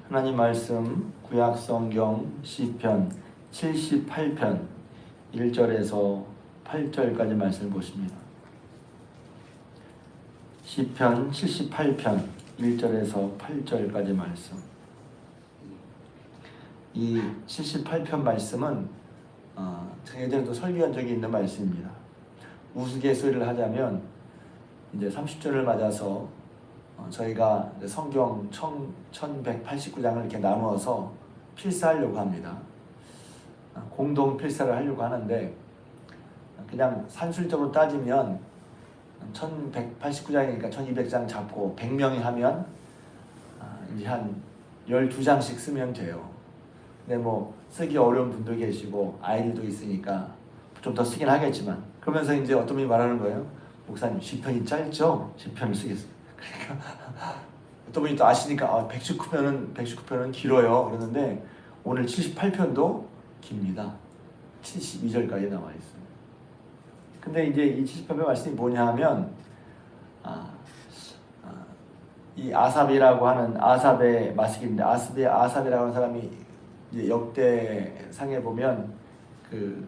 하나님 말씀 구약 성경 시편 78편 1절에서 8절까지 말씀을 보십니다. 시편 78편 1절에서 8절까지 말씀. 이 78편 말씀은 예전에도 설교한 적이 있는 말씀입니다. 우스갯소리를 하자면 이제 30절을 맞아서 저희가 성경 1189장을 이렇게 나누어서 필사하려고 합니다. 공동 필사를 하려고 하는데 그냥 산술적으로 따지면 1189장이니까 1200장 잡고 100명이 하면 이제 한 12장씩 쓰면 돼요. 근데 뭐 쓰기 어려운 분도 계시고 아이들도 있으니까 좀 더 쓰긴 하겠지만 그러면서 이제 어떤 분이 말하는 거예요. 목사님 시편이 짧죠? 시편을 쓰겠어요. 그러니까 어떤 분이 또 아시니까 119편은 길어요. 그러는데 오늘 78편도 깁니다. 72절까지 나와 있어요. 근데 이제 이 78편 말씀이 뭐냐 하면 이 아삽이라고 하는 아삽의 마스기인데 아삽이라고 하는 사람이 이제 역대상에 보면 그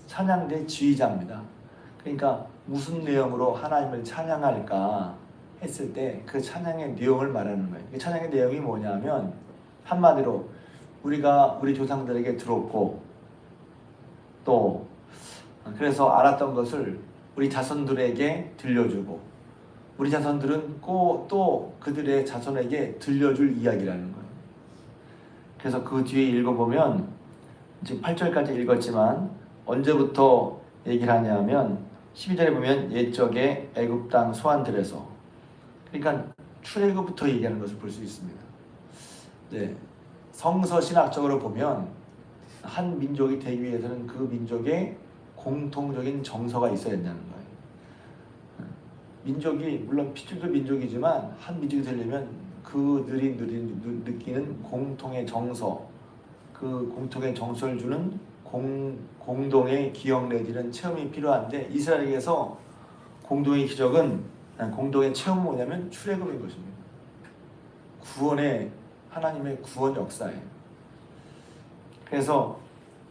찬양대 지휘자입니다. 그러니까 무슨 내용으로 하나님을 찬양할까 했을 때 그 찬양의 내용을 말하는 거예요. 그 찬양의 내용이 뭐냐면 한마디로 우리가 우리 조상들에게 들었고 또 그래서 알았던 것을 우리 자손들에게 들려주고 우리 자손들은 또 그들의 자손에게 들려줄 이야기라는 거예요. 그래서 그 뒤에 읽어보면 지금 8절까지 읽었지만 언제부터 얘기를 하냐면 12절에 보면 옛적에 애굽 땅 소환들에서 그러니까 출애굽부터 얘기하는 것을 볼 수 있습니다. 네, 성서신학적으로 보면 한 민족이 되기 위해서는 그 민족의 공통적인 정서가 있어야 된다는 거예요. 민족이 물론 피줄도 민족이지만 한 민족이 되려면 그들이 느끼는 공통의 정서, 그 공통의 정서를 주는 공동의 기억 내지는 체험이 필요한데 이스라엘에게서 공동의 기적은 공동의 체험은 뭐냐면 출애굽인 것입니다. 구원의 하나님의 구원 역사예요. 그래서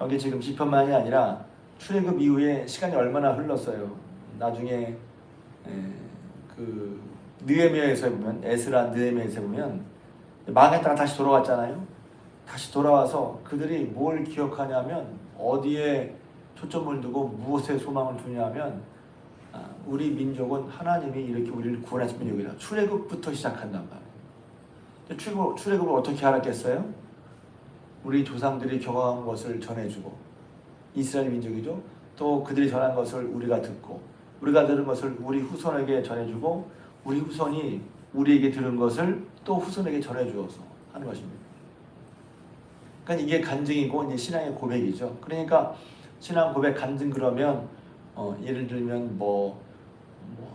여기 지금 시편만이 아니라 출애굽 이후에 시간이 얼마나 흘렀어요. 나중에 그 느헤미야에서 보면 에스라 느헤미야에서 보면 망했다가 다시 돌아왔잖아요. 다시 돌아와서 그들이 뭘 기억하냐면 어디에 초점을 두고 무엇에 소망을 두냐면 우리 민족은 하나님이 이렇게 우리를 구원하신 민족이다. 출애굽부터 시작한단 말이에요. 출애굽을 어떻게 알았겠어요? 우리 조상들이 경험한 것을 전해주고 이스라엘 민족이죠. 또 그들이 전한 것을 우리가 듣고 우리가 들은 것을 우리 후손에게 전해주고 우리 후손이 우리에게 들은 것을 또 후손에게 전해주어서 하는 것입니다. 그러니까 이게 간증이고 이제 신앙의 고백이죠. 그러니까 신앙 고백 간증 그러면 예를 들면 뭐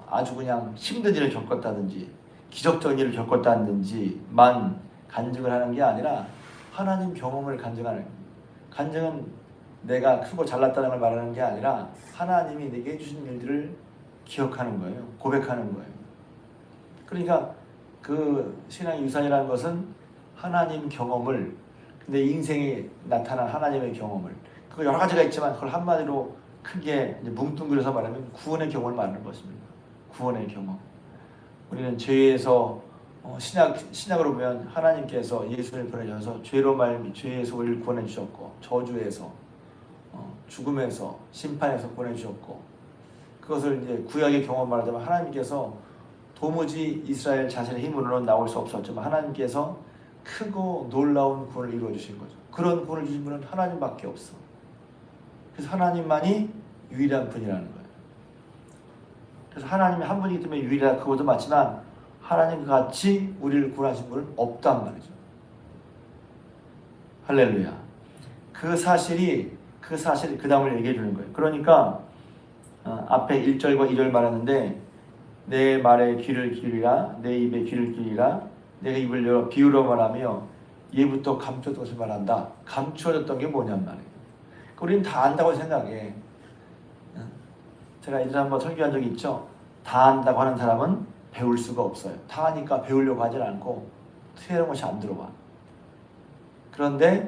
아주 그냥 힘든 일을 겪었다든지 기적적인 일을 겪었다든지만 간증을 하는 게 아니라 하나님 경험을 간증하는 거예요. 간증은 내가 크고 잘났다는 걸 말하는 게 아니라 하나님이 내게 해주신 일들을 기억하는 거예요. 고백하는 거예요. 그러니까 그 신앙의 유산이라는 것은 하나님 경험을 근데 인생에 나타난 하나님의 경험을 그 여러 가지가 있지만 그걸 한마디로 크게 뭉뚱그려서 말하면 구원의 경험을 말하는 것입니다. 구원의 경험. 우리는 죄에서 신약으로 보면 하나님께서 예수를 보내셔서 죄로 말미 죄에서 우리를 구원해 주셨고 저주에서 죽음에서 심판에서 보내 주셨고 그것을 이제 구약의 경험 말하자면 하나님께서 도무지 이스라엘 자신의 힘으로는 나올 수 없었지만 하나님께서 크고 놀라운 구원을 이루어 주신 거죠. 그런 구원을 주신 분은 하나님밖에 없어. 그래서 하나님만이 유일한 분이라는 거예요. 그래서 하나님이 한 분이기 때문에 유일하다 그것도 맞지만 하나님과 같이 우리를 구원하신 분은 없단 말이죠. 할렐루야. 그 사실이 그 다음을 얘기해 주는 거예요. 그러니까 앞에 1절과 2절 말하는데 내 말에 귀를 기울이라 내 입에 귀를 기울이라 내가 입을 열어 비유로 말하며 예부터 감춰둔 것을 말한다. 감추어졌던 게 뭐냔 말이에요. 우리는 다 안다고 생각해. 제가 예전에 한번 설교한 적이 있죠. 다 안다고 하는 사람은 배울 수가 없어요. 다 아니까 배우려고 하질 않고 새로운 것이 안 들어와. 그런데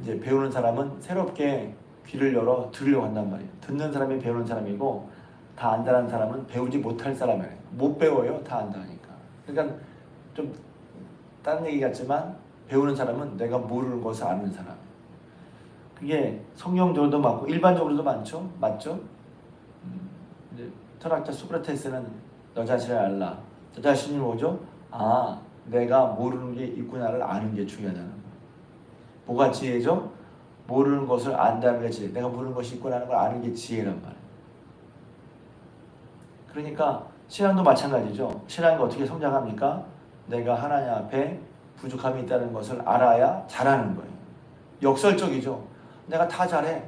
이제 배우는 사람은 새롭게 귀를 열어 들으려고 한단 말이에요. 듣는 사람이 배우는 사람이고 다 안다는 사람은 배우지 못할 사람이에요. 못 배워요. 다 안다니까. 그러니까 좀 다른 얘기 같지만 배우는 사람은 내가 모르는 것을 아는 사람. 그게 성경적으로도 많고 일반적으로도 많죠. 맞죠? 이제 철학자 소크라테스는 너 자신을 알라. 저 자신이 뭐죠? 아, 내가 모르는 게 있구나를 아는 게 중요하다는 거예요. 뭐가 지혜죠? 모르는 것을 안다는 게 지혜. 내가 모르는 것이 있구나는 걸 아는 게 지혜란 말이에요. 그러니까 신앙도 마찬가지죠. 신앙이 어떻게 성장합니까? 내가 하나님 앞에 부족함이 있다는 것을 알아야 잘하는 거예요. 역설적이죠. 내가 다 잘해.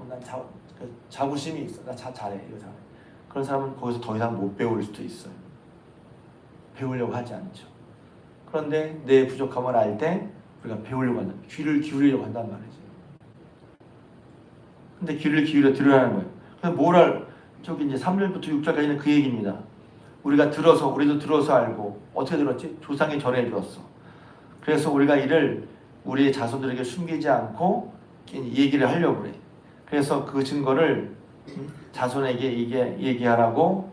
난 자부심이 있어. 나 잘해. 이거 잘해. 그런 사람은 거기서 더 이상 못 배울 수도 있어요. 배우려고 하지 않죠. 그런데 내 부족함을 알 때 우리가 배우려고 한다. 귀를 기울이려고 한단 말이죠. 근데 귀를 기울여 들으라는 거예요. 그래서 뭐랄 저기 이제 3절부터 6절까지는 그 얘기입니다. 우리가 들어서 우리도 들어서 알고 어떻게 들었지? 조상의 전에 들었어. 그래서 우리가 이를 우리의 자손들에게 숨기지 않고 얘기를 하려고 그래. 그래서 그 증거를 자손에게 얘기하라고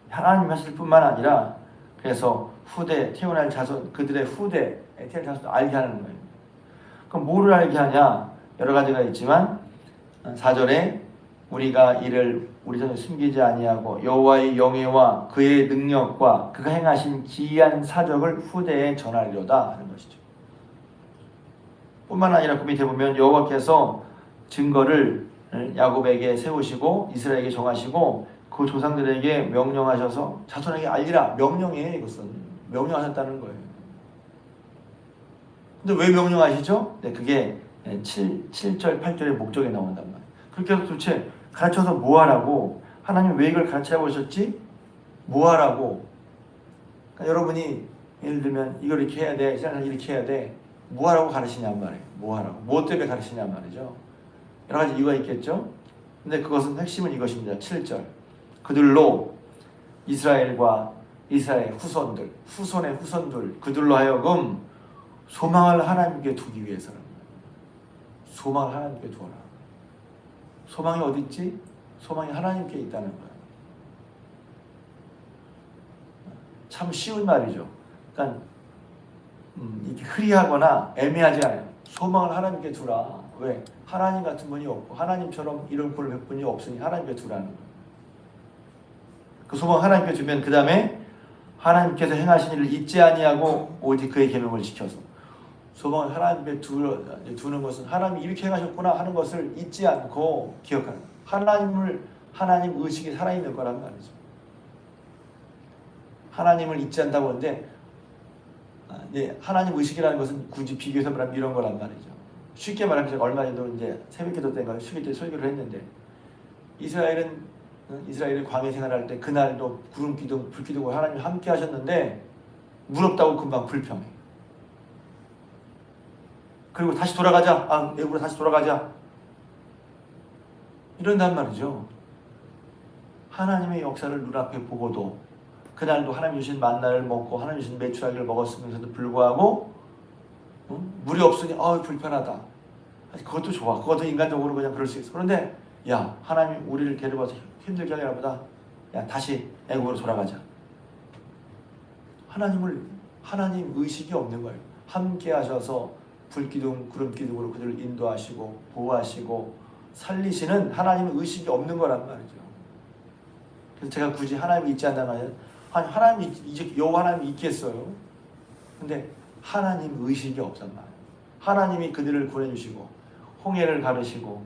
하나님 하실 뿐만 아니라 그래서 후대 태어날 자손 그들의 후대 태어날 자손 알게 하는 거예요. 그럼 뭐를 알게 하냐? 여러 가지가 있지만 4절에 우리가 이를 우리 전에 숨기지 아니하고 여호와의 영예와 그의 능력과 그가 행하신 기이한 사적을 후대에 전하리로다 하는 것이죠. 뿐만 아니라 그 밑에 보면 여호와께서 증거를 야곱에게 세우시고 이스라엘에게 정하시고 그 조상들에게 명령하셔서 자손에게 알리라. 명령이에요. 이것은 명령하셨다는 거예요. 근데 왜 명령하시죠? 네, 그게 7절 8절의 목적에 나온단 말이에요. 그렇게 해서 도대체 가르쳐서 뭐하라고? 하나님 왜 이걸 가르치라고 하셨지? 뭐하라고? 그러니까 여러분이 예를 들면 이걸 이렇게 해야 돼, 신앙생활 이렇게 해야 돼. 뭐하라고 가르치냔 말이에요. 뭐하라고? 뭐 때문에 가르치냔 말이죠. 여러 가지 이유가 있겠죠. 근데 그것은 핵심은 이것입니다. 7절 그들로 이스라엘과 이스라엘 후손들, 후손의 후손들 그들로 하여금 소망을 하나님께 두기 위해서는 소망을 하나님께 두어라. 소망이 어디 있지? 소망이 하나님께 있다는 거예요. 참 쉬운 말이죠. 그러니까 이렇게 흐리하거나 애매하지 않아요. 소망을 하나님께 두라. 왜? 하나님 같은 분이 없고 하나님처럼 이런 꼴을 볼 분이 없으니 하나님께 두라는 거예요. 그 소망 하나님께 주면 그 다음에 하나님께서 행하신 일을 잊지 아니하고 오직 그의 계명을 지켜서 소망을 하나님께 두는 것은 하나님이 이렇게 행하셨구나 하는 것을 잊지 않고 기억하는 거예요. 하나님 의식이 살아있는 거란 말이죠. 하나님을 잊지 않다고 하는데 하나님 의식이라는 것은 굳이 비교해서 말하면 이런 거란 말이죠. 쉽게 말하면 제가 얼마 전에도 이제 새벽기도 때인가 휴일 때 설교를 했는데 이스라엘이 광야 생활할 때 그날도 구름 기둥, 불 기둥으로 하나님이 함께 하셨는데 무럽다고 금방 불평해. 그리고 다시 돌아가자. 애굽으로 다시 돌아가자. 이런단 말이죠. 하나님의 역사를 눈앞에 보고도 그날도 하나님 주신 만나를 먹고 하나님 주신 메추라기를 먹었으면서도 불구하고 물이 없으니 불편하다. 그것도 좋아. 그것도 인간적으로 그냥 그럴 수 있어. 그런데 야, 하나님 우리를 데려가서 힘들게 하기나 보다. 야, 다시 애굽으로 돌아가자. 하나님 의식이 없는 거예요. 함께 하셔서 불기둥, 구름기둥으로 그들을 인도하시고 보호하시고 살리시는 하나님의 의식이 없는 거란 말이죠. 그래서 제가 굳이 하나님을 잊지 않는다면 하나님이 이제 여호와 하나님이 있겠어요. 근데 하나님 의식이 없단 말이에요. 하나님이 그들을 구해주시고 홍해를 가르시고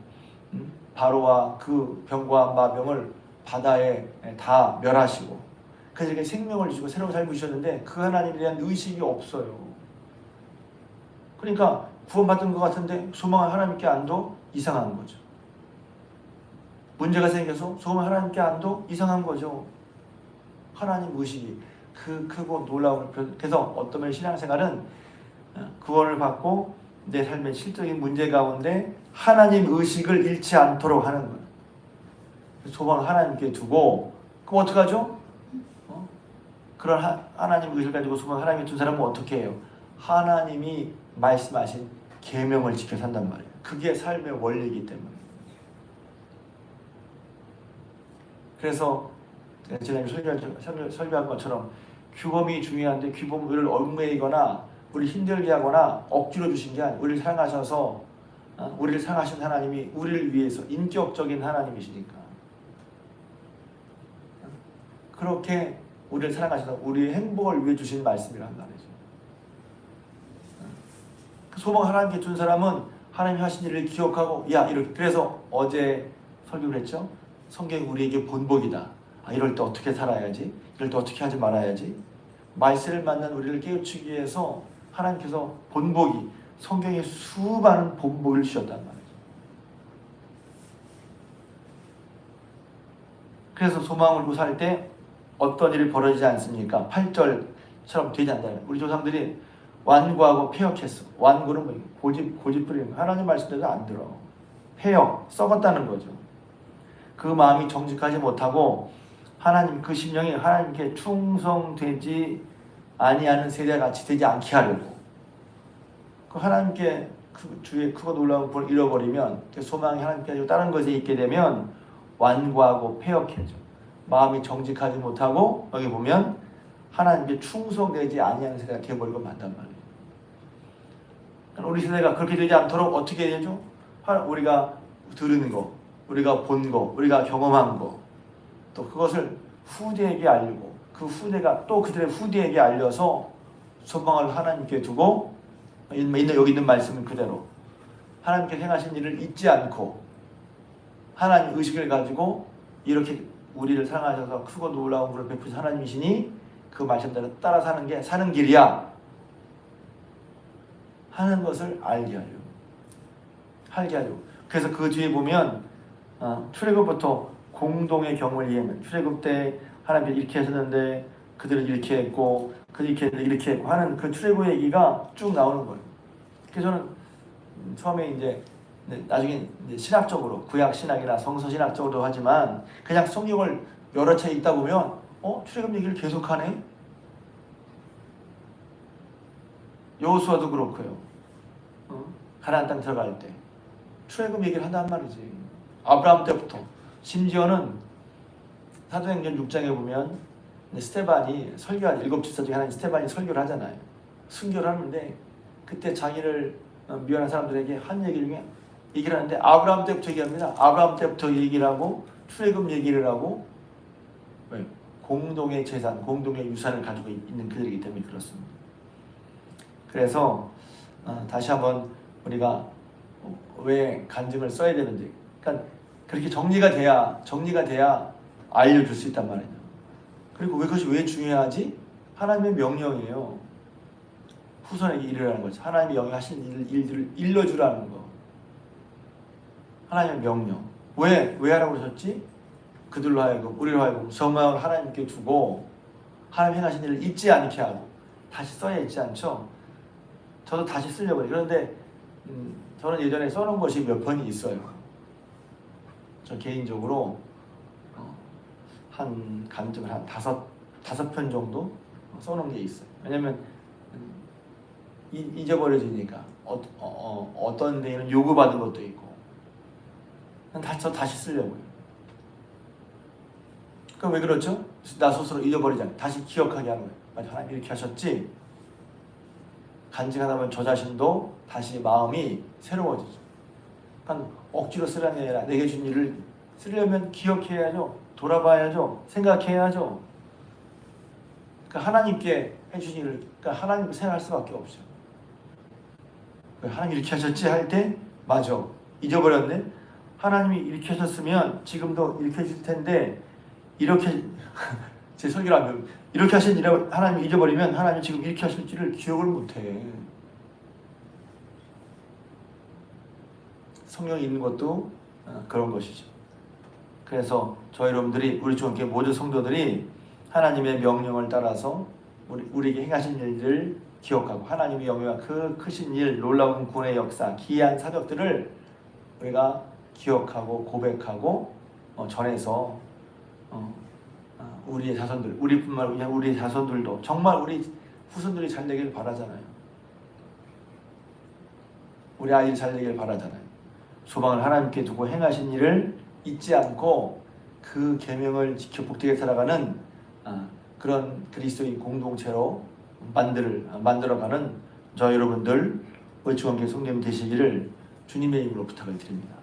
바로와 그 병과 마병을 바다에 다 멸하시고 그들에게 생명을 주시고 새로운 삶을 주셨는데 그 하나님에 대한 의식이 없어요. 그러니까 구원받은 것 같은데 소망을 하나님께 안 둬? 이상한 거죠. 문제가 생겨서 소망을 하나님께 안 둬? 이상한 거죠. 하나님 의식이 그 크고 놀라운. 그래서 어떤 면에 신앙생활은 구원을 받고 내 삶의 실적인 문제 가운데 하나님 의식을 잃지 않도록 하는 거예요. 소망을 하나님께 두고 그럼 어떡하죠? 그런 하나님 의식을 가지고 소망을 하나님께 둔 사람은 어떻게 해요? 하나님이 말씀하신 계명을 지켜 산단 말이에요. 그게 삶의 원리이기 때문에. 그래서 제가 설교한 것처럼 규범이 중요한데 규범을 얽매이거나 우리 힘들게 하거나 억지로 주신 게 아니고 우리를 사랑하셔서 우리를 사랑하신 하나님이 우리를 위해서 인격적인 하나님이시니까 그렇게 우리를 사랑하셔서 우리의 행복을 위해 주신 말씀이란 말이죠. 그 소망 하나님께 준 사람은 하나님이 하신 일을 기억하고 이렇게 그래서 어제 설교를 했죠. 성경이 우리에게 본보기다. 이럴 때 어떻게 살아야지, 이럴 때 어떻게 하지 말아야지. 말세를 만난 우리를 깨우치기 위해서 하나님께서 본보기, 성경에 수많은 본보기를 주셨단 말이죠. 그래서 소망을 두고 살 때 어떤 일이 벌어지지 않습니까? 8절처럼 되지 않다. 우리 조상들이 완고하고 폐역했어. 완고는 뭐예요? 고집 부리는 거. 하나님 말씀대로 안 들어. 폐역, 썩었다는 거죠. 그 마음이 정직하지 못하고 하나님 그 심령이 하나님께 충성되지 아니하는 세대같이 되지 않게 하려고 그 하나님께 그 주의 크고 놀라운 볼 잃어버리면 그 소망이 하나님께 아니고 다른 것에 있게 되면 완고하고 폐역해져. 마음이 정직하지 못하고 여기 보면 하나님께 충성되지 아니하는 세대가 되어버리고 만단 말이에요. 우리 세대가 그렇게 되지 않도록 어떻게 해야 되죠? 우리가 들은 거, 우리가 본 거, 우리가 경험한 거, 또 그것을 후대에게 알리고 그 후대가 또 그들의 후대에게 알려서 소망을 하나님께 두고 여기 있는 말씀은 그대로 하나님께 행하신 일을 잊지 않고 하나님 의식을 가지고 이렇게 우리를 사랑하셔서 크고 놀라운 분을 베푸신 하나님이시니 그 말씀대로 따라 사는 게 사는 길이야 하는 것을 알게 하려고. 그래서 그 뒤에 보면 출애굽부터 공동의 경우를 이해하면 출애굽 때 하나님께서 이렇게 하셨는데 그들은 이렇게 했고 그들이 이렇게 했고 하는 그 출애굽 얘기가 쭉 나오는 거예요. 그래서 저는 처음에 이제 나중에 이제 신학적으로 구약 신학이나 성서 신학적으로도 하지만 그냥 성경을 여러 차례 읽다 보면 출애굽 얘기를 계속하네. 여호수아도 그렇고요. 가나안 땅 들어갈 때 출애굽 얘기를 한단 말이지. 아브라함 때부터 심지어는 사도행전 6장에 보면 스테반이 설교하는 7집사 중에 하나인 스테반이 설교를 하잖아요. 순교를 하는데 그때 자기를 미워하는 사람들에게 한 얘기 중에 얘기를 하는데 아브라함 때부터 얘기합니다. 아브라함 때부터 얘기를 하고 출애굽 얘기를 하고 공동의 재산, 공동의 유산을 가지고 있는 그들이기 때문에 그렇습니다. 그래서 다시 한번 우리가 왜 간증을 써야 되는지, 그러니까 그렇게 정리가 돼야 알려줄 수 있단 말이에요. 그리고 그것이 왜 중요하지? 하나님의 명령이에요. 후손에게 이르라는 거죠. 하나님이 영위하신 일들을 일러주라는 거. 하나님의 명령. 왜 하라고 그러셨지? 그들로 하여금, 우리로 하여금 소망을 하나님께 두고 하나님 행하신 일을 잊지 않게 하고. 다시 써야 잊지 않죠? 저도 다시 쓰려고 해요. 그런데 저는 예전에 써놓은 것이 몇 편이 있어요. 저 개인적으로 한 간증을 한 다섯 편 정도 써놓은 게 있어요. 왜냐면 잊어버려지니까 어떤 데에는 요구받은 것도 있고 저 다시 쓰려고요. 그럼 왜 그렇죠? 나 스스로 잊어버리지 않고 다시 기억하게 하는 거예요. 맞아, 하나님 이렇게 하셨지? 간증하다 보면 저 자신도 다시 마음이 새로워지죠. 그러니까 억지로 쓰라는 게 아니라 내게 준 일을 쓰려면 기억해야죠. 돌아봐야죠. 생각해야죠. 그러니까 하나님께 해주신 일을 하나님께 생각할 수밖에 없어요. 하나님 이렇게 하셨지 할 때 맞아. 잊어버렸네. 하나님이 이렇게 하셨으면 지금도 이렇게 해줄 텐데 이렇게 제 설교를 하면 이렇게 하신 일을 하나님이 잊어버리면 하나님이 지금 이렇게 하실지를 기억을 못해. 성경에 있는 것도 그런 것이죠. 그래서 저희 여러분들이 우리 중에 모든 성도들이 하나님의 명령을 따라서 우리에게 행하신 일들을 기억하고 하나님의 영예와 그 크신 일, 놀라운 구원의 역사, 기이한 사적들을 우리가 기억하고 고백하고 전해서 우리의 자손들, 우리뿐만 아니라 우리의 자손들도 정말 우리 후손들이 잘 되길 바라잖아요. 우리 아이들 잘 되길 바라잖아요. 소망을 하나님께 두고 행하신 일을 잊지 않고 그 계명을 지켜 복되게 살아가는 그런 그리스도인 공동체로 만들어가는 저 여러분들 의충원교회 성도님 되시기를 주님의 이름으로 부탁을 드립니다.